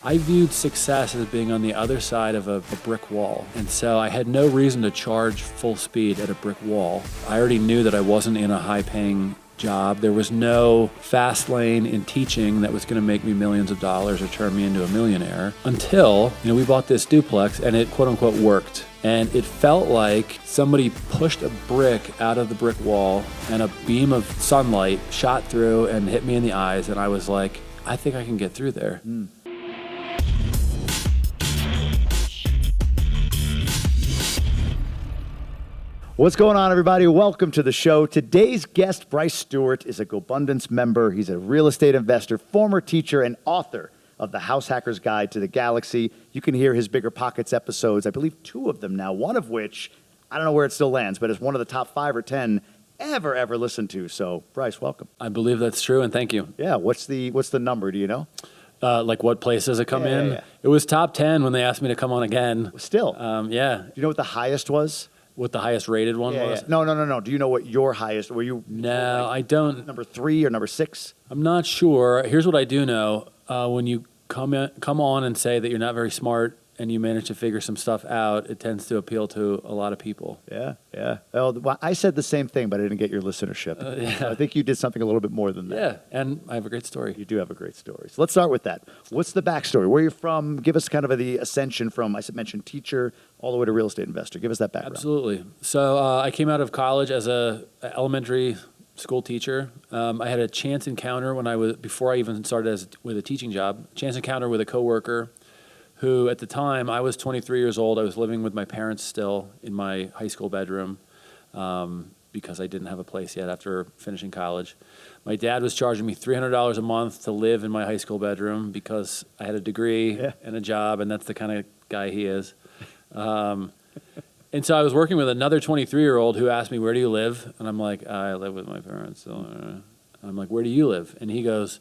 I viewed success as being on the other side of a brick wall. And so I had no reason to charge full speed at a brick wall. I already knew that I wasn't in a high-paying job. There was no fast lane in teaching that was going to make me millions of dollars or turn me into a millionaire until, we bought this duplex and it quote unquote worked. And it felt like somebody pushed a brick out of the brick wall and a beam of sunlight shot through and hit me in the eyes. And I was like, I think I can get through there. What's going on, everybody? Welcome to the show. Today's guest, Bryce Stewart, is a Gobundance member. He's a real estate investor, former teacher, and author of The House Hacker's Guide to the Galaxy. You can hear his Bigger Pockets episodes, I believe 2 of them now, one of which, I don't know where it still lands, but it's one of the top 5 or 10 ever listened to. So, Bryce, welcome. I believe that's true, and thank you. Yeah, what's the number, do you know? Like what place does it come in? Yeah. It was top 10 when they asked me to come on again. Still? Yeah. Do you know what the highest was? What the highest rated one was? Yeah. No. Do you know what your highest, were you? No, I don't. Number 3 or number 6? I'm not sure. Here's what I do know. When you come on and say that you're not very smart and you manage to figure some stuff out, it tends to appeal to a lot of people. Yeah. Well, I said the same thing, but I didn't get your listenership. Yeah. I think you did something a little bit more than that. Yeah, and I have a great story. You do have a great story. So let's start with that. What's the backstory? Where you're from? Give us kind of the ascension from, I mentioned teacher, all the way to real estate investor. Give us that background. Absolutely. So I came out of college as a elementary school teacher. I had a chance encounter before I even started with a teaching job, chance encounter with a coworker who at the time, I was 23 years old. I was living with my parents still in my high school bedroom because I didn't have a place yet after finishing college. My dad was charging me $300 a month to live in my high school bedroom because I had a degree and a job, and that's the kind of guy he is. And so I was working with another 23-year-old who asked me, where do you live? And I'm like, I live with my parents. I'm like, where do you live? And he goes,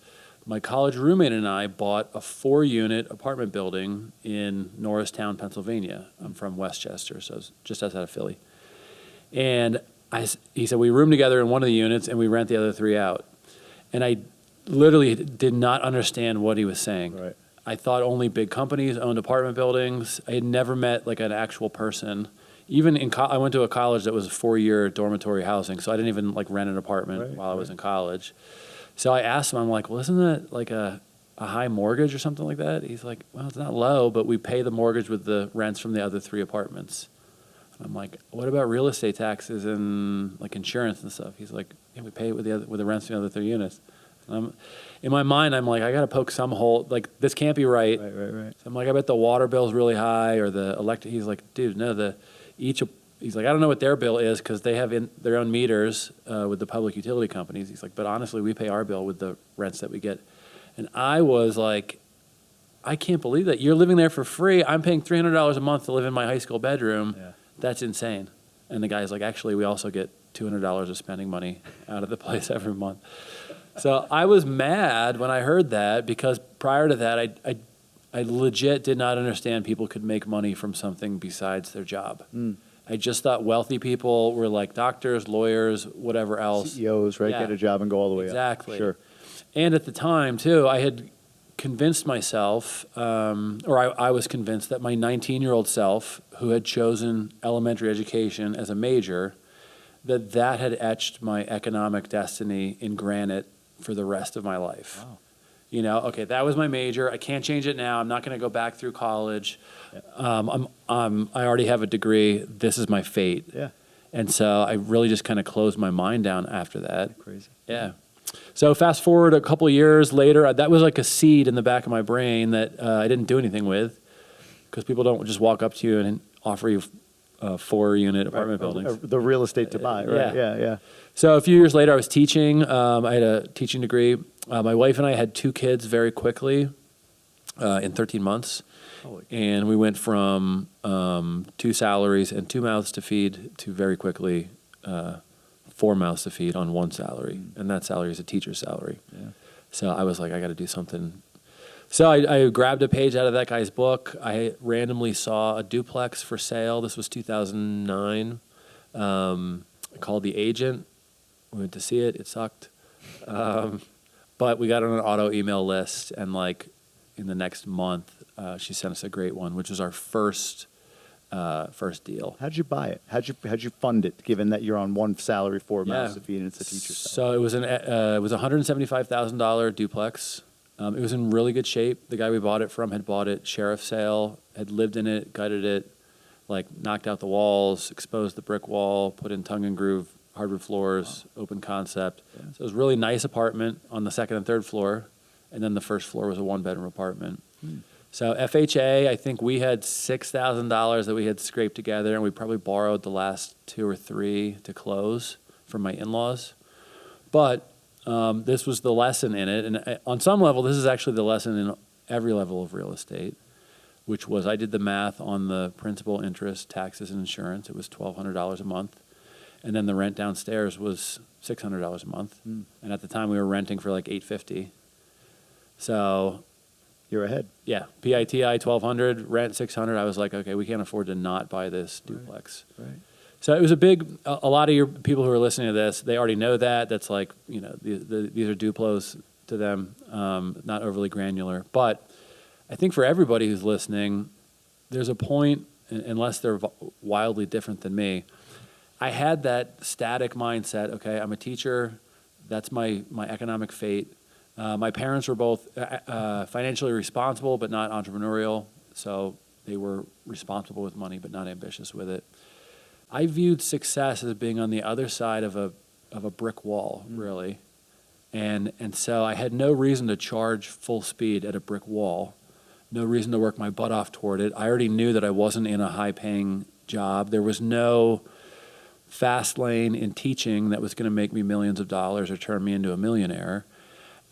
my college roommate and I bought a 4-unit apartment building in Norristown, Pennsylvania. I'm from Westchester, so it's just outside of Philly. And he said, we room together in one of the units and we rent the other 3 out. And I literally did not understand what he was saying. Right. I thought only big companies owned apartment buildings. I had never met like an actual person. Even I went to a college that was a 4-year dormitory housing, so I didn't even like rent an apartment while I was in college. So I asked him, I'm like, well, isn't that like a high mortgage or something like that? He's like, well, it's not low, but we pay the mortgage with the rents from the other 3 apartments. And I'm like, what about real estate taxes and like insurance and stuff? He's like, yeah, we pay it with the rents from the other 3 units. And in my mind, I'm like, I got to poke some hole. Like, this can't be right. Right. So I'm like, I bet the water bill's really high or the electric. He's like, dude, no, he's like, I don't know what their bill is because they have their own meters with the public utility companies. He's like, but honestly, we pay our bill with the rents that we get. And I was like, I can't believe that. You're living there for free. I'm paying $300 a month to live in my high school bedroom. Yeah. That's insane. And the guy's like, actually, we also get $200 of spending money out of the place every month. So I was mad when I heard that because prior to that, I legit did not understand people could make money from something besides their job. I just thought wealthy people were like doctors, lawyers, whatever else. CEOs, right? Yeah. Get a job and go all the way exactly. up. Sure. And at the time, too, I had convinced myself, I was convinced that my 19-year-old self, who had chosen elementary education as a major, that had etched my economic destiny in granite for the rest of my life. Wow. Okay, that was my major. I can't change it now. I'm not going to go back through college. I already have a degree. This is my fate. Yeah. And so I really just kind of closed my mind down after that. Crazy. Yeah. So fast forward a couple of years later, that was like a seed in the back of my brain that I didn't do anything with because people don't just walk up to you and offer you 4-unit apartment buildings. The real estate to buy, right? Yeah. So a few years later, I was teaching. I had a teaching degree. My wife and I had 2 kids very quickly in 13 months. And we went from 2 salaries and 2 mouths to feed to very quickly 4 mouths to feed on 1 salary. And that salary is a teacher's salary. Yeah. So I was like, I got to do something. So I grabbed a page out of that guy's book. I randomly saw a duplex for sale. This was 2009. I called the agent. We went to see it. It sucked. But we got on an auto email list and in the next month, she sent us a great one, which was our first deal. How'd you buy it? How'd you fund it, given that you're on one salary, four mouths to feed, and it's a teacher salary? So it was a $175,000 duplex. It was in really good shape. The guy we bought it from had bought it sheriff sale, had lived in it, gutted it, like knocked out the walls, exposed the brick wall, put in tongue and groove hardwood floors, open concept. Yeah. So it was a really nice apartment on the second and third floor, and then the first floor was a one-bedroom apartment. So FHA, I think we had $6,000 that we had scraped together, and we probably borrowed the last 2 or 3 to close from my in-laws. But this was the lesson in it, and on some level, this is actually the lesson in every level of real estate, which was I did the math on the principal, interest, taxes, and insurance. It was $1,200 a month. And then the rent downstairs was $600 a month. And at the time, we were renting for like $850. So you're ahead. Yeah, PITI $1,200, rent $600. I was like, okay, we can't afford to not buy this duplex. Right. So it was a lot of your people who are listening to this, they already know that. That's like, these are Duplos to them, not overly granular. But I think for everybody who's listening, there's a point, unless they're wildly different than me, I had that static mindset. Okay, I'm a teacher. That's my economic fate. My parents were both financially responsible, but not entrepreneurial. So they were responsible with money, but not ambitious with it. I viewed success as being on the other side of a brick wall, really. And so I had no reason to charge full speed at a brick wall. No reason to work my butt off toward it. I already knew that I wasn't in a high-paying job. There was no fast lane in teaching that was going to make me millions of dollars or turn me into a millionaire.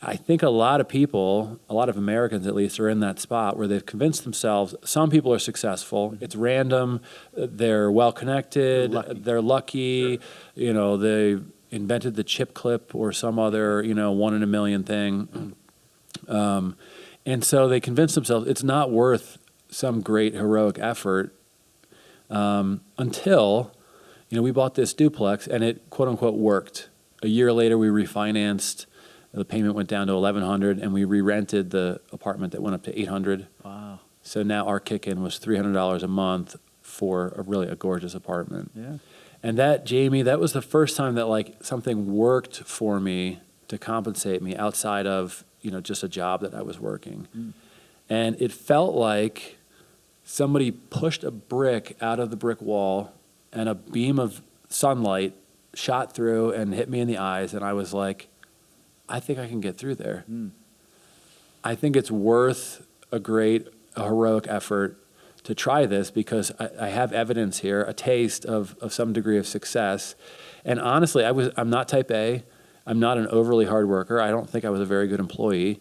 I think a lot of people, a lot of Americans at least, are in that spot where they've convinced themselves some people are successful. It's random. They're well-connected. They're lucky. They invented the chip clip or some other, 1 in a million thing. And so they convince themselves it's not worth some great heroic effort until, we bought this duplex and it quote unquote worked. A year later, we refinanced. The payment went down to $1,100 and we re-rented the apartment that went up to $800. Wow. So now our kick-in was $300 a month for a gorgeous apartment. Yeah. And that, Jamie, that was the first time that something worked for me to compensate me outside of, just a job that I was working. And it felt like somebody pushed a brick out of the brick wall and a beam of sunlight shot through and hit me in the eyes. And I was like, I think I can get through there. I think it's worth a heroic effort to try this because I have evidence here, a taste of some degree of success. And honestly, I'm not type A. I'm not an overly hard worker. I don't think I was a very good employee.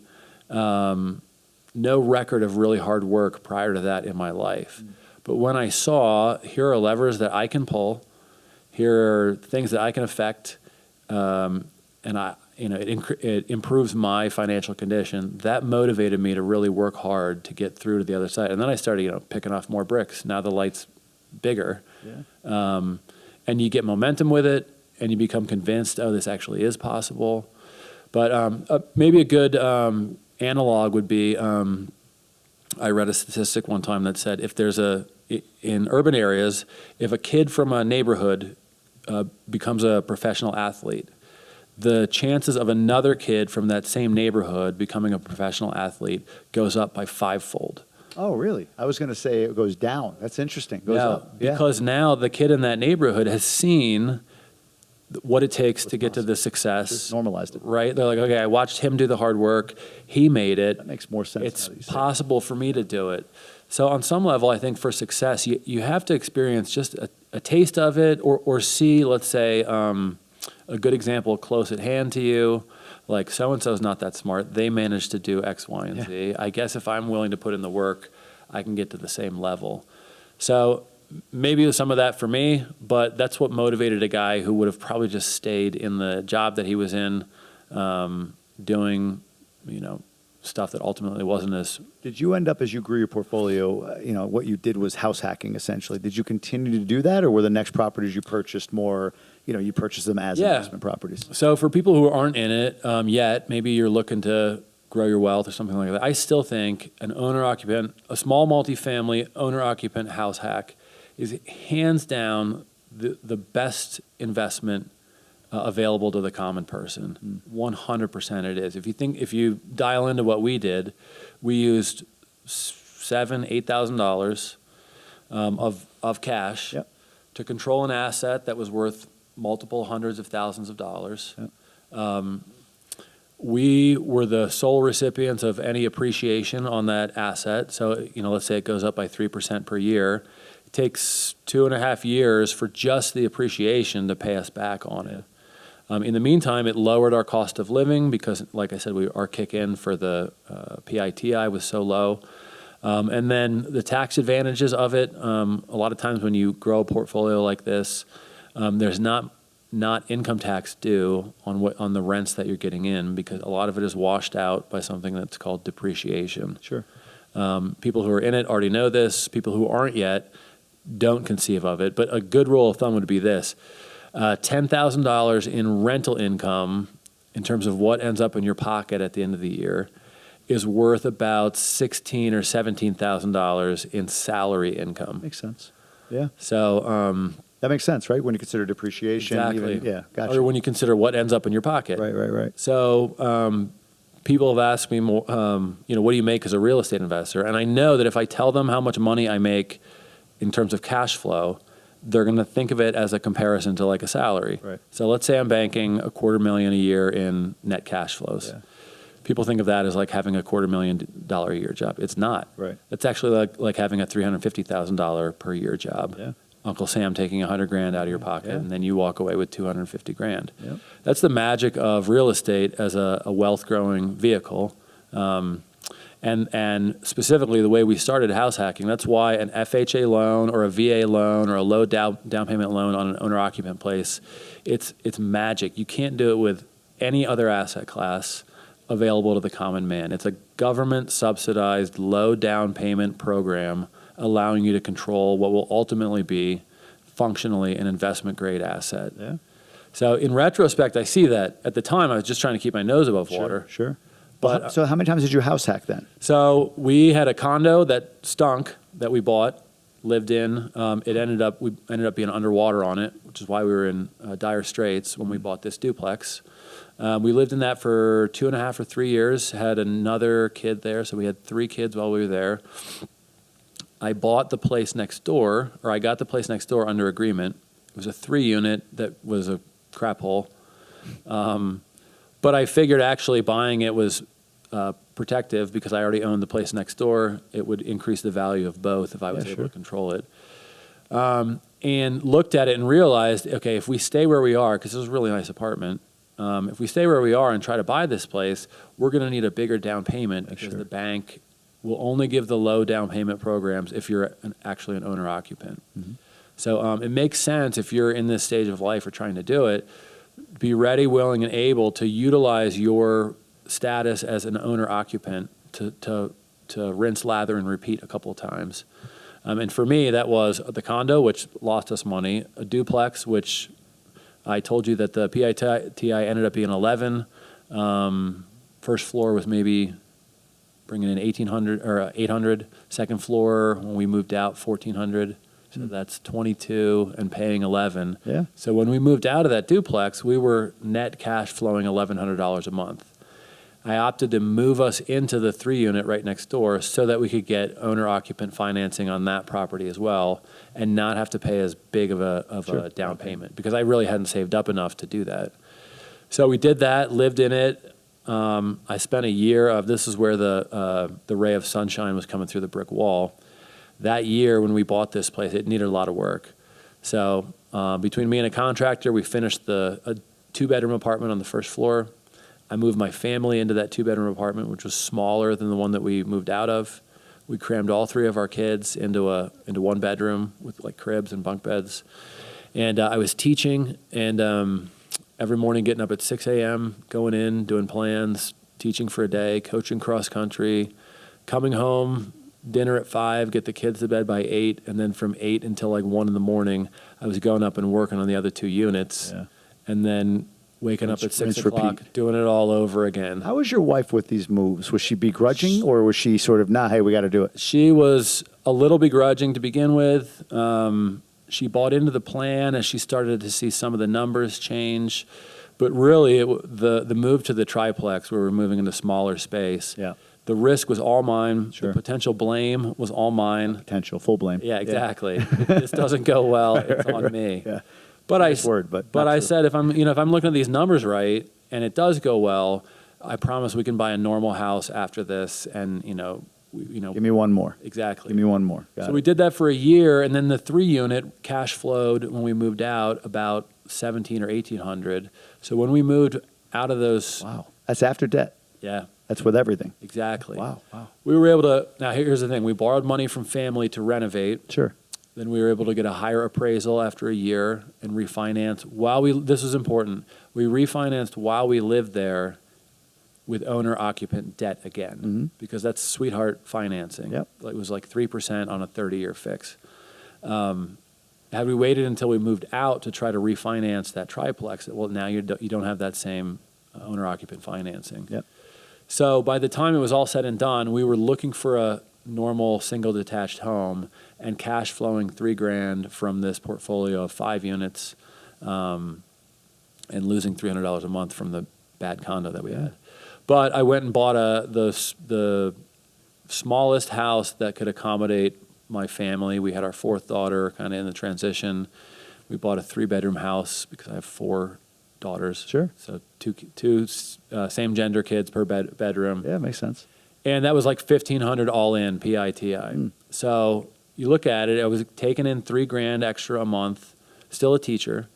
No record of really hard work prior to that in my life. But when I saw, here are levers that I can pull, here are things that I can affect, and it improves my financial condition. That motivated me to really work hard to get through to the other side. And then I started, picking off more bricks. Now the light's bigger. Yeah. And you get momentum with it, and you become convinced, this actually is possible. But maybe a good analog would be, I read a statistic one time that said in urban areas, if a kid from a neighborhood becomes a professional athlete, the chances of another kid from that same neighborhood becoming a professional athlete goes up by 5-fold. Oh, really? I was going to say it goes down. That's interesting. Goes up. Because now the kid in that neighborhood has seen what it takes to get to the success. Just normalized it. Right? They're like, okay, I watched him do the hard work. He made it. That makes more sense. It's possible for me to do it. So on some level, I think for success, you have to experience just a taste of it or see, let's say, a good example close at hand to you. Like so-and-so's not that smart. They managed to do X, Y, and Z. I guess if I'm willing to put in the work, I can get to the same level. So maybe some of that for me, but that's what motivated a guy who would have probably just stayed in the job that he was in, doing, stuff that ultimately wasn't as... Did you end up, as you grew your portfolio, what you did was house hacking, essentially. Did you continue to do that, or were the next properties you purchased more, you purchased them as investment properties? So for people who aren't in it yet, maybe you're looking to grow your wealth or something like that. I still think a small multifamily owner-occupant house hack is hands down the best investment available to the common person. 100% it is. If you dial into what we did, we used $8,000 of cash to control an asset that was worth multiple hundreds of thousands of dollars. We were the sole recipients of any appreciation on that asset. So, let's say it goes up by 3% per year. It takes 2.5 years for just the appreciation to pay us back on it. In the meantime, it lowered our cost of living because, like I said, our kick-in for the PITI was so low. And then the tax advantages of it, a lot of times when you grow a portfolio like this, there's not income tax due on the rents that you're getting in because a lot of it is washed out by something that's called depreciation. Sure. People who are in it already know this. People who aren't yet don't conceive of it. But a good rule of thumb would be this. $10,000 in rental income in terms of what ends up in your pocket at the end of the year is worth about $16,000 or $17,000 in salary income. Makes sense. Yeah. So that makes sense, right? When you consider depreciation. exactly. Gotcha. Or when you consider what ends up in your pocket. Right. So people have asked me more, what do you make as a real estate investor? And I know that if I tell them how much money I make in terms of cash flow, they're going to think of it as a comparison to like a salary. Right. So let's say I'm banking $250,000 a year in net cash flows. Yeah. People think of that as like having a $250,000 a year job. It's not. Right. It's actually like having a $350,000 per year job. Yeah. Uncle Sam taking $100,000 out of your pocket, and then you walk away with $250,000. Yep. That's the magic of real estate as a wealth growing vehicle. And specifically the way we started house hacking, that's why an FHA loan or a VA loan or a low down payment loan on an owner-occupant place, it's magic. You can't do it with any other asset class available to the common man. It's a government-subsidized low down payment program allowing you to control what will ultimately be functionally an investment-grade asset. Yeah. So in retrospect, I see that. At the time, I was just trying to keep my nose above water. Sure. But So how many times did you house hack then? So we had a condo that stunk that we bought, lived in. We ended up being underwater on it, which is why we were in dire straits when we bought this duplex. We lived in that for 2.5 or 3 years, had another kid there. So we had 3 kids while we were there. I got the place next door under agreement. It was a 3-unit that was a crap hole. But I figured actually buying it was protective because I already owned the place next door. It would increase the value of both if I was able to control it. And looked at it and realized, okay, if we stay where we are, because this is a really nice apartment, if we stay where we are and try to buy this place, we're going to need a bigger down payment because the bank will only give the low down payment programs if you're actually an owner-occupant. Mm-hmm. So it makes sense if you're in this stage of life or trying to do it, be ready, willing, and able to utilize your status as an owner-occupant to rinse, lather, and repeat a couple of times. And for me, that was the condo, which lost us money, a duplex, which I told you that the PITI ended up being 11. First floor was maybe bringing in 1,800 or 800. Second floor, when we moved out, 1,400. So that's 22 and paying 11. Yeah. So when we moved out of that duplex, we were net cash flowing $1,100 a month. I opted to move us into the 3-unit right next door so that we could get owner-occupant financing on that property as well and not have to pay as big of a down payment because I really hadn't saved up enough to do that. So we did that, lived in it. I spent a year of, this is where the ray of sunshine was coming through the brick wall. That year when we bought this place, it needed a lot of work. So between me and a contractor, we finished a 2-bedroom apartment on the first floor. I moved my family into that 2-bedroom apartment, which was smaller than the one that we moved out of. We crammed all 3 of our kids into 1 bedroom with like cribs and bunk beds. And I was teaching and every morning getting up at 6 a.m., going in, doing plans, teaching for a day, coaching cross country, coming home, dinner at 5, get the kids to bed by 8, and then from 8 until like 1 in the morning, I was going up and working on the other 2 units. Yeah. And then waking up at Rinse, 6 o'clock, repeat. doing it all over again. How was your wife with these moves? Was she begrudging, or was she sort of, nah, hey, we got to do it? She was a little begrudging to begin with. She bought into the plan as she started to see some of the numbers change. But really, the move to the triplex, where we're moving into smaller space, Yeah. the risk was all mine. Sure. The potential blame was all mine. Potential, full blame. Yeah, exactly. If this doesn't go well, it's on me. Yeah. But Nice word, but not I true. said if I'm looking at these numbers right and it does go well, I promise we can buy a normal house after this, and Give me one more. exactly. Give me one more. Got So it. we did that for a year, and then the 3-unit cash flowed when we moved out about 17 or 1800. So when we moved out of those, Wow. That's after debt. yeah, That's with everything. exactly. Wow. Wow. We were able to. Now here's the thing: we borrowed money from family to renovate. Sure. Then we were able to get a higher appraisal after a year and refinance this was important. We refinanced while we lived there with owner-occupant debt again, because that's sweetheart financing. Yep. It was like 3% on a 30-year fix. Had we waited until we moved out to try to refinance that triplex, well, now you don't have that same owner-occupant financing. Yep. So by the time it was all said and done, we were looking for a normal single detached home and cash flowing $3,000 from this portfolio of 5 units, and losing $300 a month from the bad condo that we had. But I went and bought the smallest house that could accommodate my family. We had our 4th daughter kind of in the transition. We bought a 3-bedroom house because I have 4 daughters. Sure. So two same gender kids per bedroom. Yeah, makes sense. And that was like $1,500 all in, PITI. So you look at it, I was taking in $3,000 extra a month, still a teacher.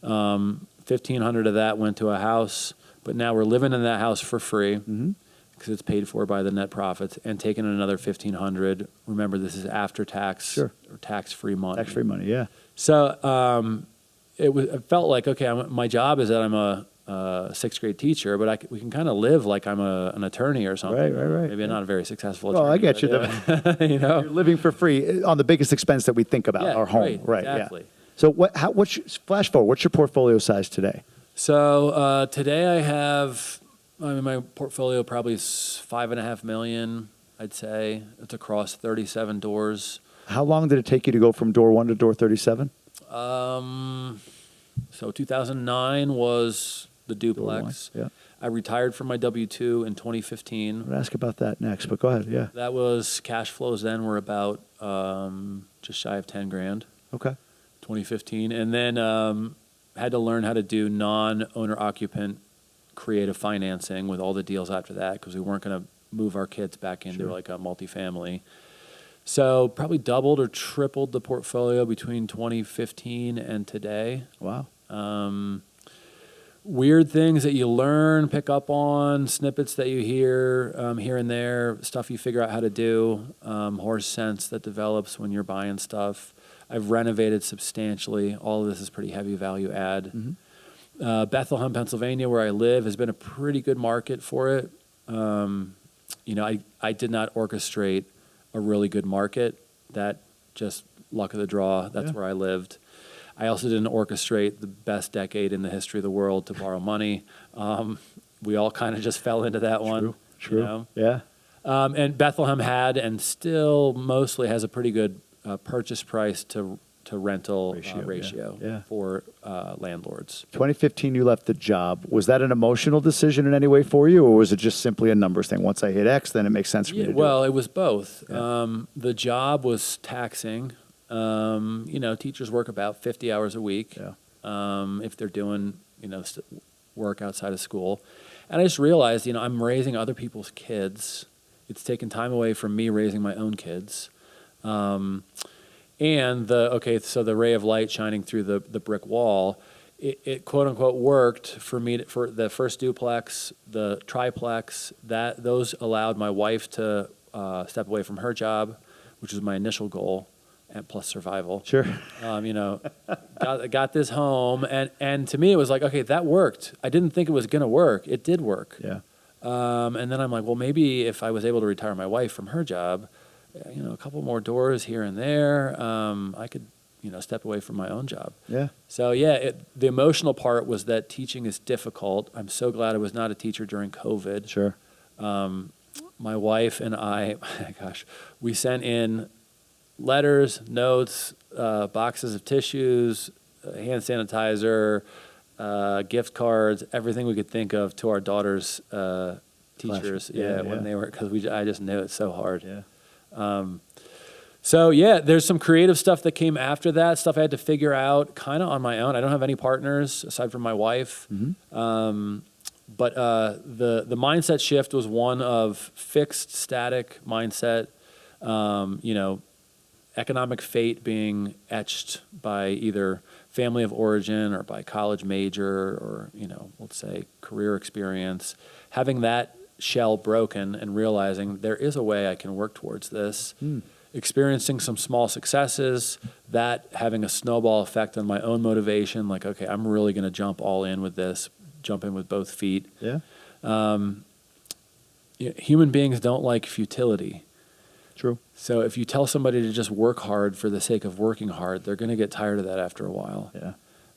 1,500 of that went to a house, but now we're living in that house for free because it's paid for by the net profits, and taking another 1,500. Remember, this is after tax Sure. or tax-free money. Tax-free money, yeah. So it felt like, okay, my job is that I'm a 6th grade teacher, but we can kind of live like I'm an attorney or something. Right. Maybe I'm not a very successful Well, attorney. I get you. but, you know. You're living for free on the biggest expense that we think about, Yeah, our home. right, Yeah. exactly. So flash forward, what's your portfolio size today? So today my portfolio probably is $5.5 million, I'd say. It's across 37 doors. How long did it take you to go from door 1 to door 37? So 2009 was the Door Duplex. 1, yeah. I retired from my W-2 in I'm 2015. going to ask about that next, but go ahead. Yeah. That was cash flows then were about just shy of $10,000, Okay. 2015. And then had to learn how to do non-owner occupant creative financing with all the deals after that, because we weren't going to move our kids back into Sure. like a multifamily. So probably doubled or tripled the portfolio between 2015 and today. Wow. Weird things that you learn, pick up on, snippets that you hear here and there, stuff you figure out how to do, horse sense that develops when you're buying stuff. I've renovated substantially. All of this is pretty heavy value add. Bethlehem, Pennsylvania, where I live, has been a pretty good market for it. I did not orchestrate a really good market. That just luck of the draw. That's where I lived. I also didn't orchestrate the best decade in the history of the world to borrow money. We all kind of just fell into that one. True. You know? Yeah. And Bethlehem had and still mostly has a pretty good purchase price to rental ratio Yeah. for landlords. 2015, you left the job. Was that an emotional decision in any way for you, or was it just simply a numbers thing? Once I hit X, then it makes sense for me to do Well, it. it was both. Yeah. The job was taxing. Teachers work about 50 hours a week if they're doing, work outside of school. And I just realized, I'm raising other people's kids. It's taken time away from me raising my own kids. So the ray of light shining through the brick wall, it quote unquote worked for me for the first duplex, the triplex. Those allowed my wife to step away from her job, which was my initial goal, and plus survival. Sure. Got this home, and to me it was like, okay, that worked. I didn't think it was gonna work. It did work. Yeah. And then I'm like, well, maybe if I was able to retire my wife from her job, a couple more doors here and there, I could step away from my own job. Yeah. So the emotional part was that teaching is difficult. I'm so glad I was not a teacher during COVID. Sure. My wife and I, we sent in letters, notes, boxes of tissues, hand sanitizer, gift cards, everything we could think of to our daughters' teachers. When they were, because I just knew it's so hard. Yeah. There's some creative stuff that came after that, stuff I had to figure out kind of on my own. I don't have any partners aside from my wife. Mm-hmm. But the mindset shift was one of fixed, static mindset, economic fate being etched by either family of origin or by college major or, let's say career experience. Having that shell broken and realizing there is a way I can work towards this. Experiencing some small successes, that having a snowball effect on my own motivation, like, okay, I'm really going to jump all in with this, jump in with both feet. Yeah. Human beings don't like futility. True. So if you tell somebody to just work hard for the sake of working hard, they're going to get tired of that after a while. Yeah.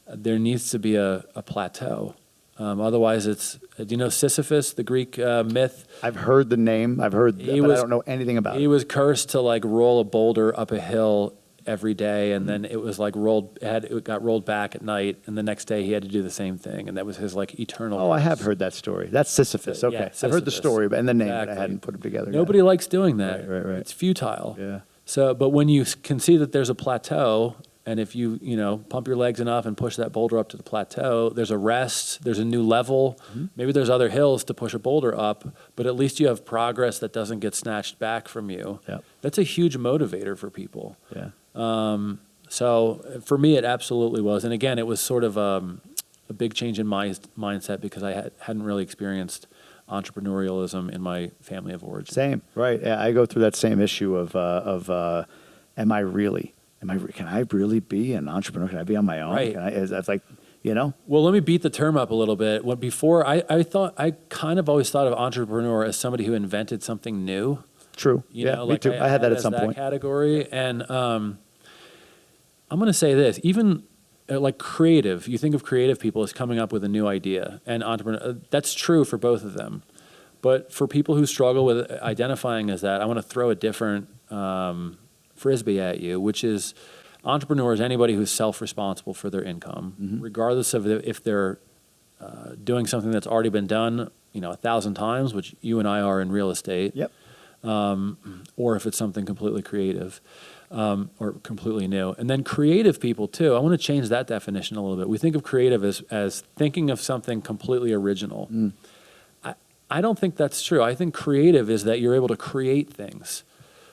There needs to be a plateau. Otherwise, do you know Sisyphus, the Greek myth? I've heard the name. But I don't know anything about it. He was cursed to roll a boulder up a hill every day, and then it was it got rolled back at night, and the next day he had to do the same thing, and that was his eternal. Oh, I have heard that story. That's Sisyphus. Okay, Sisyphus. I've heard the story, and the name, Exactly. but I hadn't put them together. Nobody likes doing that. Right. It's futile. Yeah. So, but when you can see that there's a plateau, and if you pump your legs enough and push that boulder up to the plateau, there's a rest, there's a new level. Mm-hmm. Maybe there's other hills to push a boulder up, but at least you have progress that doesn't get snatched back from you. Yep. That's a huge motivator for people. Yeah. So for me, it absolutely was. And again, it was sort of a big change in my mindset because I hadn't really experienced entrepreneurialism in my family of origin. Same. Right. Yeah, I go through that same issue of am I really? Can I really be an entrepreneur? Can I be on my own? Right. That's like, Well, let me beat the term up a little bit. Before I kind of always thought of entrepreneur as somebody who invented something new. True. Me too. I had that at some point. Category, and I'm going to say this: even creative, you think of creative people as coming up with a new idea, and entrepreneur. That's true for both of them. But for people who struggle with identifying as that, I want to throw a different frisbee at you, which is entrepreneur is anybody who's self-responsible for their income, regardless of if they're doing something that's already been done, 1,000 times, which you and I are in real estate. Yep. Or if it's something completely creative or completely new. And then creative people too. I want to change that definition a little bit. We think of creative as thinking of something completely original. I don't think that's true. I think creative is that you're able to create things.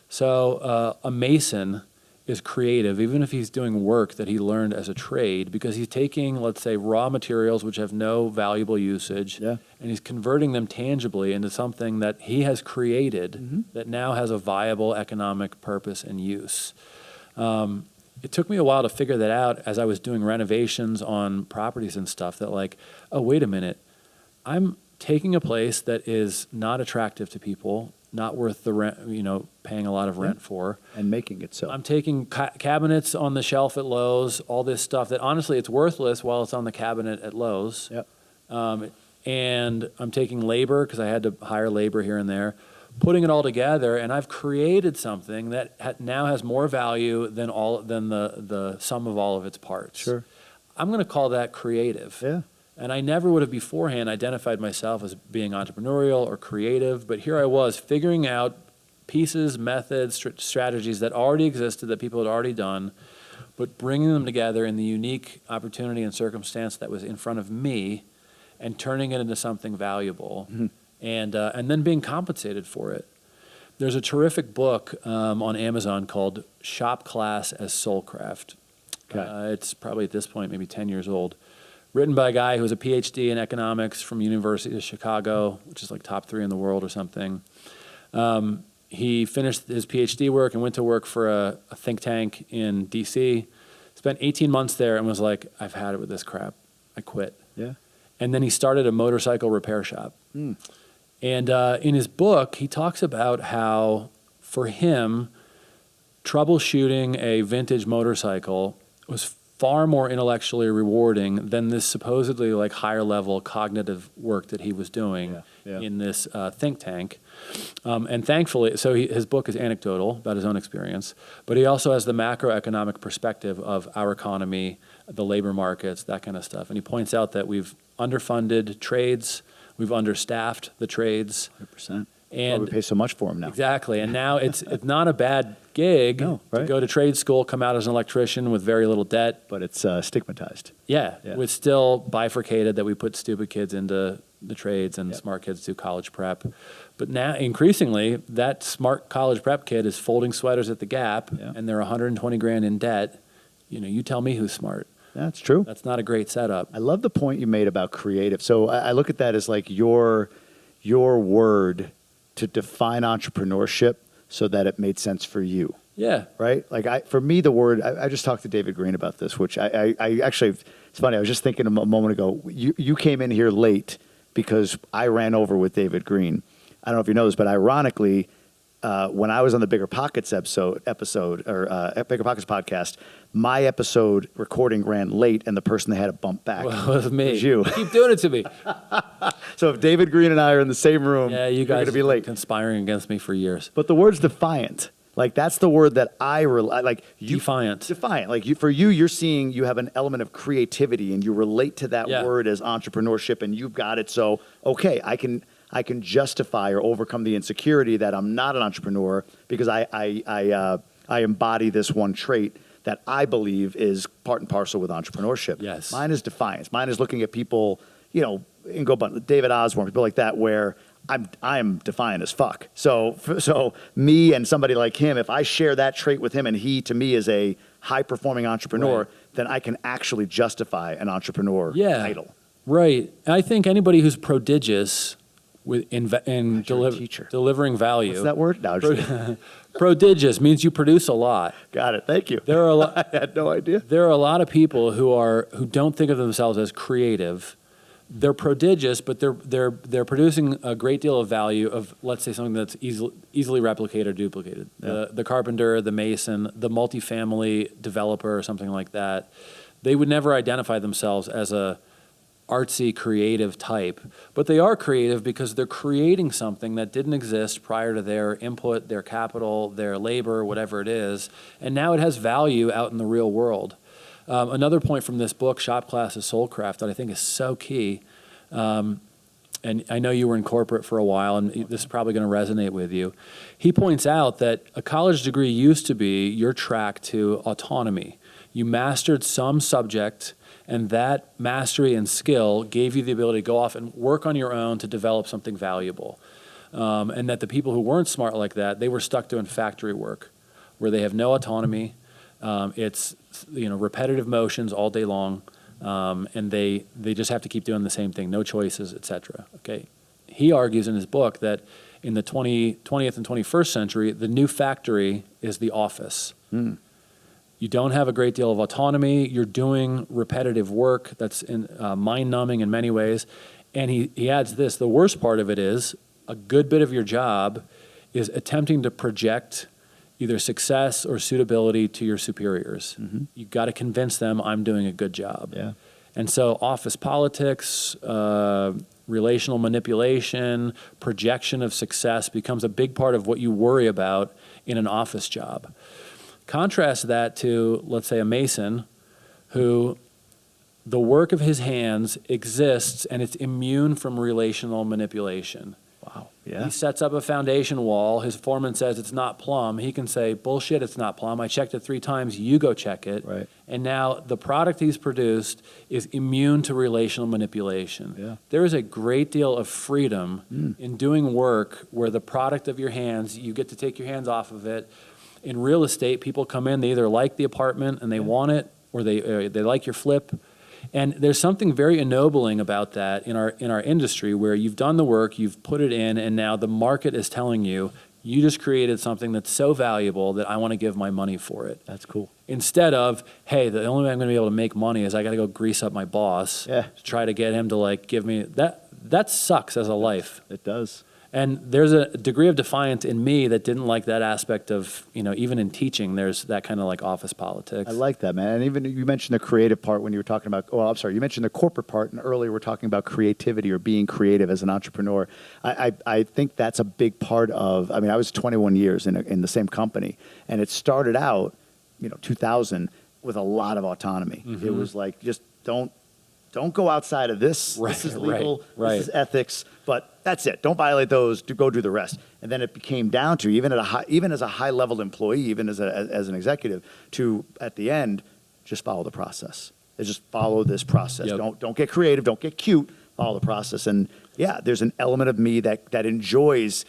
So a mason is creative, even if he's doing work that he learned as a trade, because he's taking, let's say, raw materials which have no valuable usage, and he's converting them tangibly into something that he has created that now has a viable economic purpose and use. It took me a while to figure that out as I was doing renovations on properties and stuff, that oh, wait a minute, I'm taking a place that is not attractive to people, not worth the rent, paying a lot of rent for. And making it so. I'm taking cabinets on the shelf at Lowe's, all this stuff that honestly it's worthless while it's on the cabinet at Lowe's. Yep. And I'm taking labor because I had to hire labor here and there, putting it all together, and I've created something that now has more value than the sum of all of its parts. Sure. I'm going to call that creative. Yeah. And I never would have beforehand identified myself as being entrepreneurial or creative, but here I was figuring out pieces, methods, strategies that already existed, that people had already done, but bringing them together in the unique opportunity and circumstance that was in front of me and turning it into something valuable and then being compensated for it. There's a terrific book on Amazon called Shop Class as Soulcraft. Okay. It's probably at this point maybe 10 years old. Written by a guy who has a PhD in economics from University of Chicago, which is top 3 in the world or something. He finished his PhD work and went to work for a think tank in D.C., spent 18 months there and was like, I've had it with this crap. I quit. Yeah. And then he started a motorcycle repair shop. And in his book, he talks about how, for him, troubleshooting a vintage motorcycle was far more intellectually rewarding than this supposedly like higher level cognitive work that he was doing in this think tank. And thankfully, so his book is anecdotal about his own experience, but he also has the macroeconomic perspective of our economy, the labor markets, that kind of stuff. And he points out that we've underfunded trades, we've understaffed the trades. 100%. And we pay so much for them now. Exactly. And now it's not a bad gig to go to trade school, come out as an electrician with very little debt. But it's stigmatized. Yeah. It's still bifurcated that we put stupid kids into the trades and smart kids do college prep. But now, increasingly, that smart college prep kid is folding sweaters at the Gap and they're 120 grand in debt. You know, you tell me who's smart. That's true. That's not a great setup. I love the point you made about creative. So I look at that as like your word to define entrepreneurship so that it made sense for you. Yeah. Right? Like for me, the word, I just talked to David Green about this, which I actually, it's funny. I was just thinking a moment ago, you came in here late because I ran over with David Green. I don't know if you know this, but ironically, when I was on the Bigger Pockets episode or Bigger Pockets podcast, my episode recording ran late, and the person they had to bump back was me. Was you. Keep doing it to me. So if David Green and I are in the same room, you you're guys going to be late. Conspiring against me for years. But the word's defiant. Like that's the word that Defiant. Defiant. Like you're seeing you have an element of creativity, and you relate to that word as entrepreneurship, and you've got it. So okay, I can justify or overcome the insecurity that I'm not an entrepreneur because I embody this one trait that I believe is part and parcel with entrepreneurship. Yes. Mine is defiance. Mine is looking at people, in Gobundance, David Osborne, people like that, where I'm defiant as fuck. So me and somebody like him, if I share that trait with him and he to me is a high performing entrepreneur, then I can actually justify an entrepreneur title. Right. I think anybody who's prodigious in delivering value. What's that word? No, prodigious means you produce a lot. Got it. Thank you. There are I had no idea. There are a lot of people who don't think of themselves as creative. They're prodigious, but they're producing a great deal of value of, let's say, something that's easily replicated or duplicated. Yeah. The carpenter, the mason, the multifamily developer, or something like that. They would never identify themselves as a artsy, creative type, but they are creative because they're creating something that didn't exist prior to their input, their capital, their labor, whatever it is, and now it has value out in the real world. Another point from this book, Shop Class is Soulcraft, that I think is so key, and I know you were in corporate for a while, and this is probably going to resonate with you. He points out that a college degree used to be your track to autonomy. You mastered some subject, and that mastery and skill gave you the ability to go off and work on your own to develop something valuable. And that the people who weren't smart like that, they were stuck doing factory work where they have no autonomy. It's repetitive motions all day long, and they just have to keep doing the same thing, no choices, etc. Okay, he argues in his book that in the 20th and 21st century, the new factory is the office. You don't have a great deal of autonomy. You're doing repetitive work that's mind-numbing in many ways. And he adds this, the worst part of it is a good bit of your job is attempting to project either success or suitability to your superiors. Mm-hmm. You've got to convince them I'm doing a good job. Yeah. And so office politics, relational manipulation, projection of success becomes a big part of what you worry about in an office job. Contrast that to, let's say, a mason who the work of his hands exists and it's immune from relational manipulation. Wow. Yeah. He sets up a foundation wall. His foreman says it's not plumb. He can say, bullshit, it's not plumb. I checked it 3 times. You go check it. Right. And now the product he's produced is immune to relational manipulation. Yeah. There is a great deal of freedom in doing work where the product of your hands, you get to take your hands off of it. In real estate, people come in, they either like the apartment and they want it, or they like your flip. And there's something very ennobling about that in our industry where you've done the work, you've put it in, and now the market is telling you, you just created something that's so valuable that I want to give my money for it. That's cool. Instead of, hey, the only way I'm going to be able to make money is I got to go grease up my boss to try to get him to give me that. That sucks as a life. It does. And there's a degree of defiance in me that didn't like that aspect of, even in teaching, there's that kind of like office politics. I like that, man. And even you mentioned the creative part when you were talking about, I'm sorry, you mentioned the corporate part, and earlier we're talking about creativity or being creative as an entrepreneur. I think that's a big part of, I was 21 years in the same company, and it started out, 2000 with a lot of autonomy. Mm-hmm. It was like, just don't go outside of this. Right, this is legal. right. This is ethics. But that's it. Don't violate those. Go do the rest. And then it became down to even as a high level employee, even as an executive, to at the end just follow the process. Just follow this process. Yep. Don't get creative. Don't get cute. Follow the process. And yeah, there's an element of me that enjoys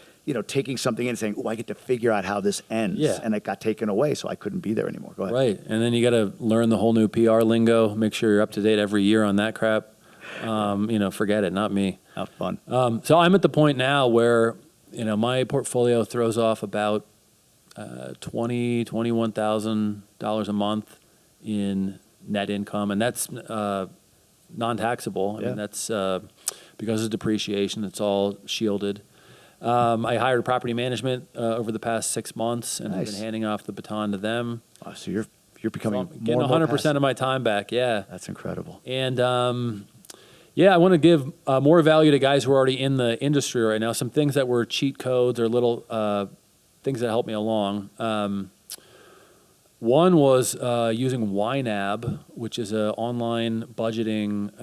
taking something in and saying, I get to figure out how this ends. Yeah. And it got taken away, so I couldn't be there anymore. Go ahead. Right. And then you got to learn the whole new PR lingo, make sure you're up to date every year on that crap. Forget it, not me. Have fun. So I'm at the point now where, my portfolio throws off about $21,000 a month in net income, and that's non-taxable. Yeah. That's because of depreciation. It's all shielded. I hired a property management over the past 6 months, and I've Nice. been handing off the baton to them. Oh, so you're becoming So I'm getting more and more 100% of my time back. Yeah. That's incredible. And I want to give more value to guys who are already in the industry right now. Some things that were cheat codes or little things that helped me along. One was using YNAB, which is an online budgeting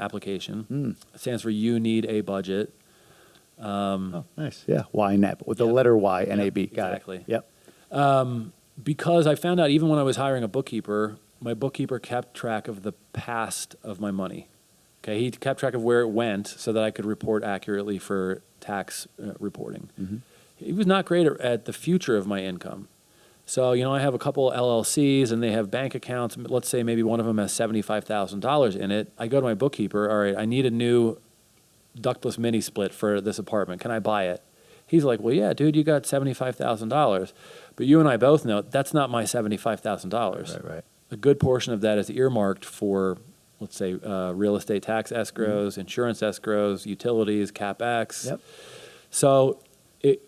application. It stands for You Need a Budget. Oh, nice. Yeah. YNAB with the letter Y, N-A-B. Got exactly. it. Yep. Because I found out even when I was hiring a bookkeeper, my bookkeeper kept track of the past of my money. Okay, he kept track of where it went so that I could report accurately for tax reporting. Mm-hmm. He was not great at the future of my income. So, I have a couple LLCs and they have bank accounts. Let's say maybe one of them has $75,000 in it. I go to my bookkeeper, all right, I need a new ductless mini split for this apartment. Can I buy it? He's like, well, yeah, dude, you got $75,000. But you and I both know that's not my $75,000. Right. A good portion of that is earmarked for, let's say, real estate tax escrows, insurance escrows, utilities, CapEx. Yep. So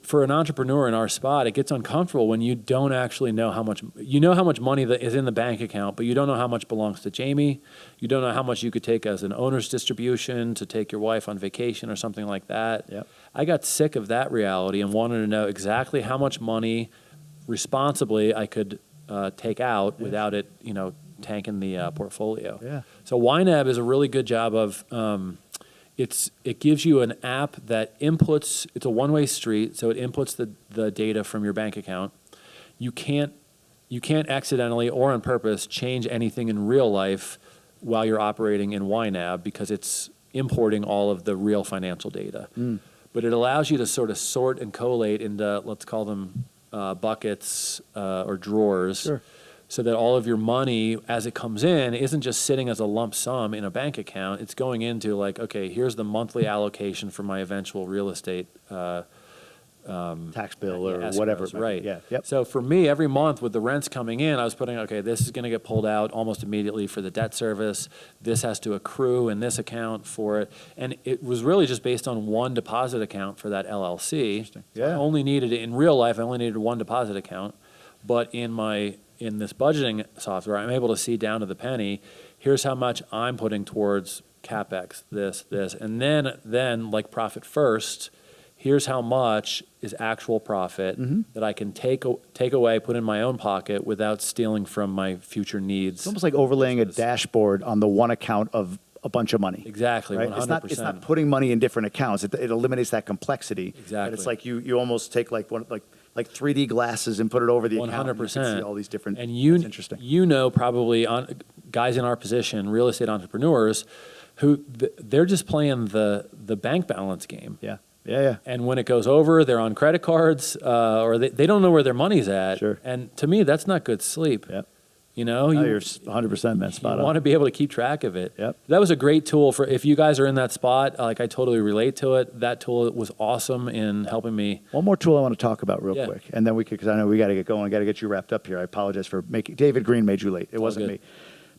for an entrepreneur in our spot, it gets uncomfortable when you don't actually know how much, how much money that is in the bank account, but you don't know how much belongs to Jamie. You don't know how much you could take as an owner's distribution to take your wife on vacation or something like that. Yep. I got sick of that reality and wanted to know exactly how much money responsibly I could take out without it, tanking the portfolio. Yeah. So YNAB is a really good job of, it gives you an app that inputs, it's a one-way street, so it inputs the data from your bank account. You can't accidentally or on purpose change anything in real life while you're operating in YNAB because it's importing all of the real financial data. But it allows you to sort of sort and collate into, let's call them buckets or drawers. Sure. So that all of your money, as it comes in, isn't just sitting as a lump sum in a bank account. It's going into like, okay, here's the monthly allocation for my eventual real estate Tax bill or escrows, whatever. right. Yeah. Yep. So for me, every month with the rents coming in, I was putting, okay, this is going to get pulled out almost immediately for the debt service. This has to accrue in this account for it. And it was really just based on one deposit account for that LLC. Interesting. So I Yeah. only needed it in real life. I only needed one deposit account. But in this budgeting software, I'm able to see down to the penny, here's how much I'm putting towards CapEx, this, and then like profit first, here's how much is actual profit that I can take away, put in my own pocket without stealing from my future needs. It's almost like overlaying a dashboard on the one account of a bunch of money. Exactly, Right? 100%. It's not putting money in different accounts. It eliminates that complexity. Exactly. And it's like you almost take like 3D glasses and put it over the account. And you can 100%. see all these different. And that's interesting. Probably guys in our position, real estate entrepreneurs, who they're just playing the bank balance game. Yeah. Yeah. And when it goes over, they're on credit cards, or they don't know where their money's at. Sure. And to me, that's not good sleep. Yep. You're You're 100%, man. Spot you on. want to be able to keep track of it. Yep. That was a great tool for if you guys are in that spot. Like I totally relate to it. That tool was awesome in helping me. One more tool I want to talk about real Yeah. quick, and then because I know we got to get going, got to get you wrapped up here. I apologize for making David Green made you late. It wasn't good. me.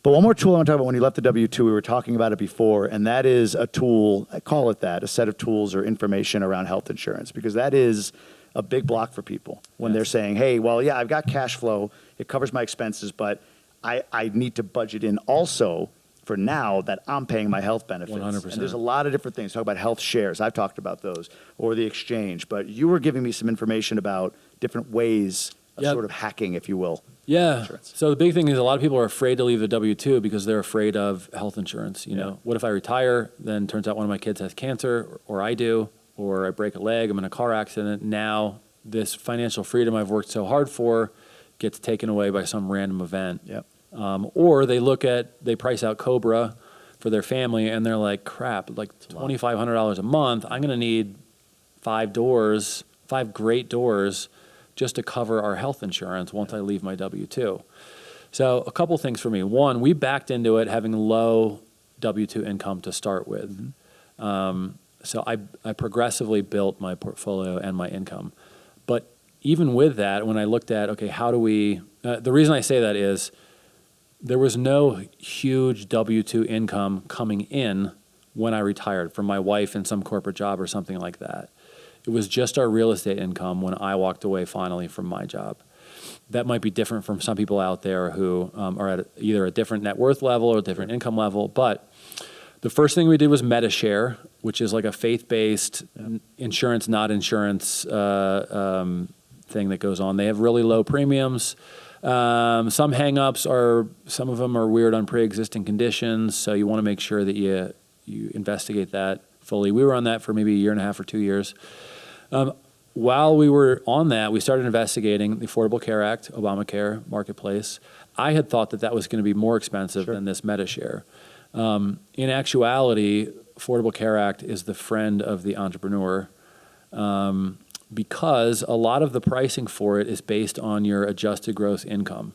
But one more tool I want to talk about when you left the W-2, we were talking about it before, and that is a tool, I call it that, a set of tools or information around health insurance, because that is a big block for people when they're saying, hey, well, yeah, I've got cash flow, it covers my expenses, but I need to budget in also for now that I'm paying my health benefits. 100%. And there's a lot of different things. Talk about health shares. I've talked about those, or the exchange. But you were giving me some information about different ways of sort of hacking, if you will. Yeah. Insurance. So the big thing is a lot of people are afraid to leave the W-2 because they're afraid of health insurance. You know, what if I retire, then turns out one of my kids has cancer, or I do, or I break a leg, I'm in a car accident. Now this financial freedom I've worked so hard for gets taken away by some random event. Yep. Or they price out Cobra for their family, and they're like, crap, like $2,500 a month. I'm going to need 5 great doors just to cover our health insurance once I leave my W-2. So a couple things for me. One, we backed into it having low W-2 income to start with. So I progressively built my portfolio and my income. But even with that, when I looked at, okay, how do we, the reason I say that is there was no huge W-2 income coming in when I retired from my wife in some corporate job or something like that. It was just our real estate income when I walked away finally from my job. That might be different from some people out there who are at either a different net worth level or a different income level. But the first thing we did was MetaShare, which is like a faith-based insurance, not insurance thing that goes on. They have really low premiums. Some hang-ups are, some of them are weird on pre-existing conditions, so you want to make sure that you investigate that fully. We were on that for maybe a year and a half or 2 years. While we were on that, we started investigating the Affordable Care Act, Obamacare, Marketplace. I had thought that that was going to be more expensive than this MetaShare. In actuality, Affordable Care Act is the friend of the entrepreneur, because a lot of the pricing for it is based on your adjusted gross income.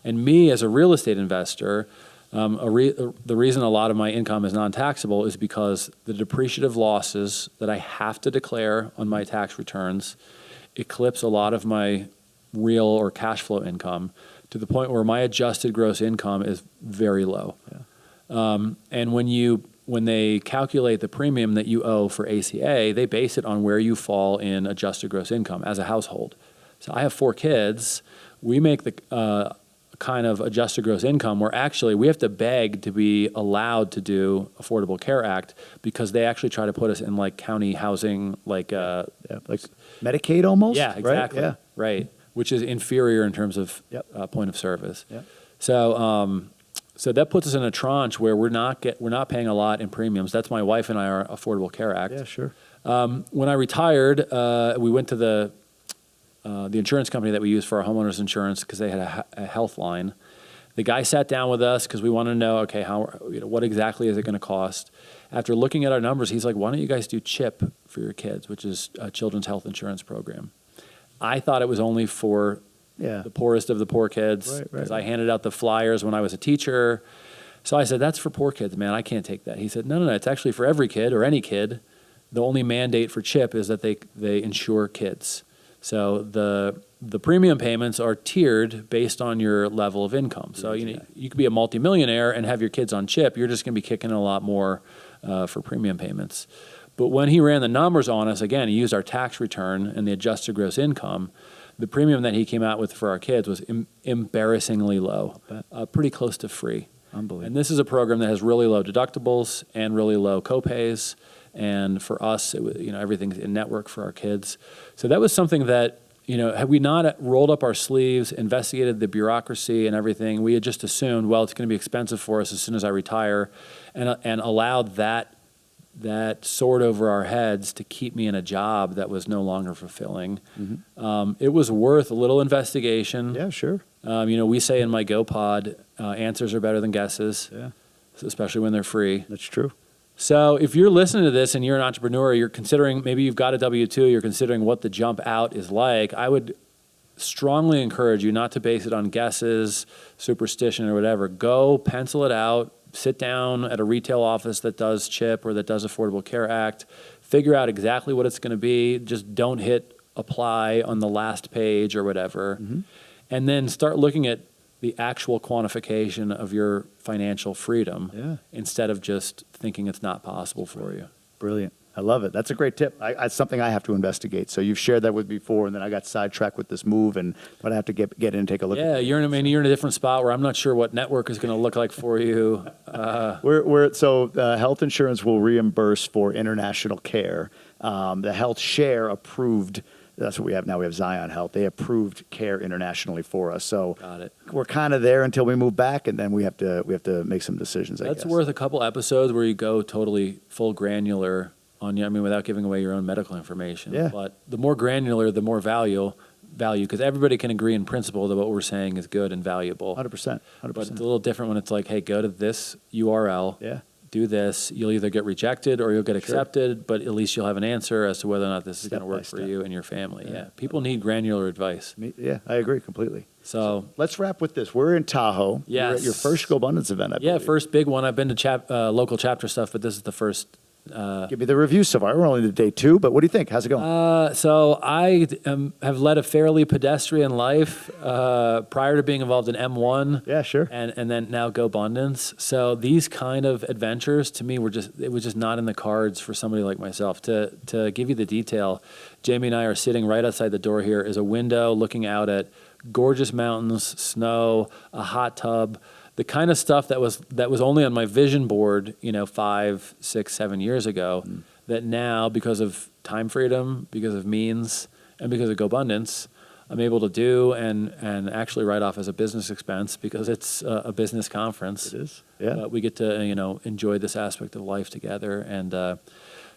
And me, as a real estate investor, the reason a lot of my income is non-taxable is because the depreciative losses that I have to declare on my tax returns eclipse a lot of my real or cash flow income to the point where my adjusted gross income is very low. And when they calculate the premium that you owe for ACA, they base it on where you fall in adjusted gross income as a household. So I have 4 kids. We make the kind of adjusted gross income where actually we have to beg to be allowed to do Affordable Care Act because they actually try to put us in like county housing, like Medicaid almost? Yeah, exactly. Right? Yeah. Right. Which is inferior in terms of point of service. Yep. So that puts us in a tranche where we're not paying a lot in premiums. That's my wife and I are Affordable Care Act. Yeah, sure. When I retired, we went to the insurance company that we use for our homeowners insurance because they had a health line. The guy sat down with us because we wanted to know, okay, what exactly is it going to cost? After looking at our numbers, he's like, why don't you guys do CHIP for your kids, which is a children's health insurance program. I thought it was only for the poorest of the poor kids because I handed out the flyers when I was a teacher. So I said, that's for poor kids, man. I can't take that. He said, no, it's actually for every kid or any kid. The only mandate for CHIP is that they insure kids. So the premium payments are tiered based on your level of income. So you could be a multimillionaire and have your kids on CHIP. You're just going to be kicking in a lot more for premium payments. But when he ran the numbers on us, again, he used our tax return and the adjusted gross income. The premium that he came out with for our kids was embarrassingly low, pretty close to free. Unbelievable. And this is a program that has really low deductibles and really low copays. And for us, it was, everything's in network for our kids. So that was something that, had we not rolled up our sleeves, investigated the bureaucracy and everything, we had just assumed, well, it's going to be expensive for us as soon as I retire, and allowed that sword over our heads to keep me in a job that was no longer fulfilling. It was worth a little investigation. Yeah, sure. We say in my GoPod, answers are better than guesses, especially when they're free. That's true. So if you're listening to this and you're an entrepreneur, you're considering, maybe you've got a W-2, you're considering what the jump out is like, I would strongly encourage you not to base it on guesses, superstition, or whatever. Go pencil it out, sit down at a retail office that does CHIP or that does Affordable Care Act, figure out exactly what it's going to be. Just don't hit apply on the last page or whatever. And then start looking at the actual quantification of your financial freedom instead of just thinking it's not possible for you. Brilliant. I love it. That's a great tip. It's something I have to investigate. So you've shared that with me before, and then I got sidetracked with this move, and I'm gonna have to get in and take a look. Yeah, you're in a different spot where I'm not sure what network is going to look like for you. Health insurance will reimburse for international care. The health share approved. That's what we have now. We have Zion Health. They approved care internationally for us. So Got it. we're kind of there until we move back, and then we have to make some decisions. That's worth a couple episodes where you go totally full granular on you. I mean, without giving away your own medical information. Yeah. But the more granular, the more value, because everybody can agree in principle that what we're saying is good and valuable. 100%. But it's a little different when it's like, hey, go to this URL. Yeah. Do this. You'll either get rejected or you'll get accepted, but at least you'll have an answer as to whether or not this is going to work for you and your family. Yeah. People need granular advice. Yeah, I agree completely. So let's wrap with this. We're in Tahoe. Yes. You're at your first Gobundance event, I believe. First big one. I've been to local chapter stuff, but this is the first. Give me the review so far. We're only to day 2, but what do you think? How's it going? So I have led a fairly pedestrian life prior to being involved in M1. Yeah, sure. And then now Gobundance. So these kind of adventures to me was just not in the cards for somebody like myself. To give you the detail, Jamie and I are sitting right outside the door here is a window looking out at gorgeous mountains, snow, a hot tub. The kind of stuff that was only on my vision board, 5, 6, 7 years ago, that now, because of time freedom, because of means, and because of Gobundance, I'm able to do and actually write off as a business expense because it's a business conference. It is, yeah. We get to enjoy this aspect of life together, and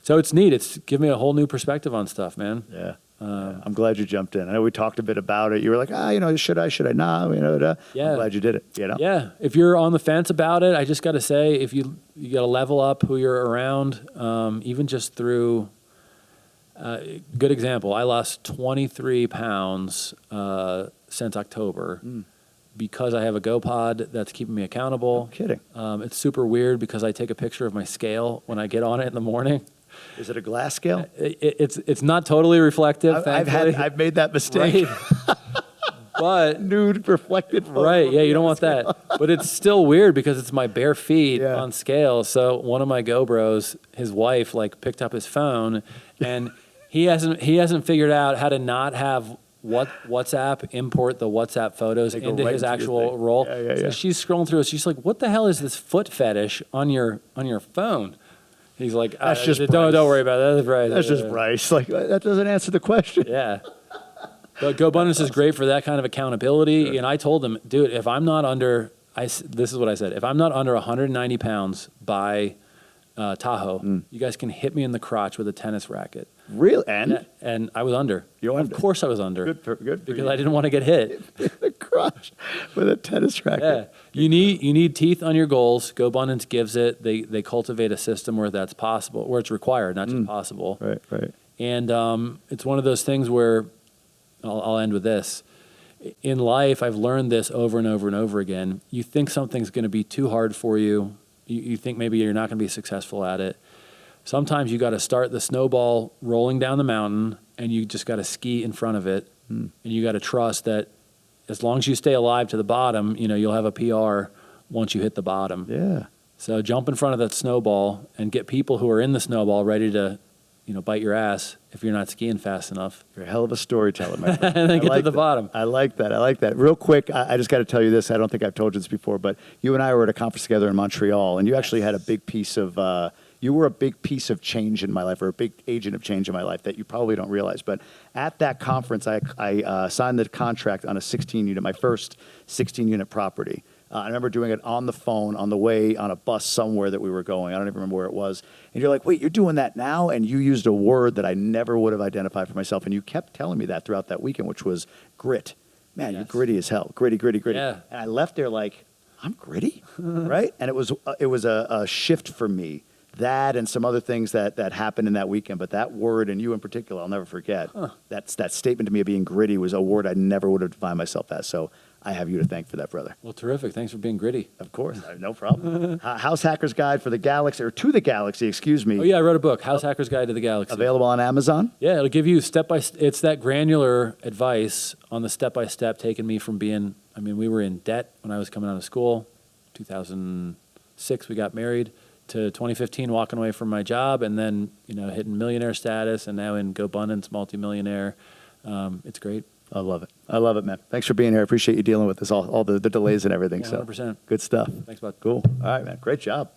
so it's neat. It's given me a whole new perspective on stuff, man. Yeah. I'm glad you jumped in. I know we talked a bit about it. You were like, should I not? Yeah. I'm glad you did it. Yeah. If you're on the fence about it, I just got to say, if you got to level up who you're around, even just through. Good example. I lost 23 pounds since October because I have a GoPod that's keeping me accountable. No kidding. It's super weird because I take a picture of my scale when I get on it in the morning. Is it a glass scale? It's not totally reflective. I've made that mistake. Right. But nude reflected photo. Right, yeah, you don't want that. But it's still weird because it's my bare feet on scale. So one of my GoBros, his wife, picked up his phone, and he hasn't figured out how to not have WhatsApp import the WhatsApp photos into his actual roll. Yeah. So she's scrolling through it. She's like, "What the hell is this foot fetish on your phone?" He's like, "That's just don't worry about that. That's Bryce. That's just Bryce. That doesn't answer the question." Yeah. But GoBundance is great for that kind of accountability. Sure. And I told him, dude, if I'm not under, this is what I said, if I'm not under 190 pounds by Tahoe, you guys can hit me in the crotch with a tennis racket. Really? And I was under. You're under. Of course I was under. Good for because you. I didn't want to get hit. In the crotch with a tennis racket. Yeah. You need teeth on your goals. GoBundance gives it. They cultivate a system where that's possible, where it's required, not just possible. Right. And it's one of those things where, I'll end with this. In life, I've learned this over and over and over again. You think something's going to be too hard for you. You think maybe you're not going to be successful at it. Sometimes you got to start the snowball rolling down the mountain, and you just got to ski in front of it. And you got to trust that as long as you stay alive to the bottom, you'll have a PR once you hit the bottom. Yeah. So jump in front of that snowball and get people who are in the snowball ready to bite your ass if you're not skiing fast enough. You're a hell of a storyteller, my friend. And then get to the bottom. I like that. Real quick, I just got to tell you this. I don't think I've told you this before, but you and I were at a conference together in Montreal, and you actually had a big piece of, you were a big piece of change in my life, or a big agent of change in my life that you probably don't realize. But at that conference, I signed the contract on a 16-unit, my first 16-unit property. I remember doing it on the phone on the way on a bus somewhere that we were going. I don't even remember where it was. And you're like, wait, you're doing that now? And you used a word that I never would have identified for myself. And you kept telling me that throughout that weekend, which was grit. Man, you're gritty as hell. Gritty. Yeah. And I left there like, I'm gritty, right? And it was a shift for me. That and some other things that happened in that weekend. But that word, and you in particular, I'll never forget. That statement to me of being gritty was a word I never would have defined myself as. So I have you to thank for that, brother. Well, terrific. Thanks for being gritty. Of course, no problem. House Hacker's Guide for the Galaxy, or to the Galaxy, excuse me. Oh yeah, I wrote a book, House Hacker's Guide to the Galaxy. Available on Amazon. Yeah, it'll give you it's that granular advice on the step-by-step taking me from being, we were in debt when I was coming out of school. 2006, we got married, to 2015, walking away from my job, and then, hitting millionaire status, and now in Gobundance, multimillionaire. It's great. I love it. I love it, man. Thanks for being here. I appreciate you dealing with this, all the delays and everything. 100%. So good stuff. Thanks, bud. Cool. All right, man. Great job.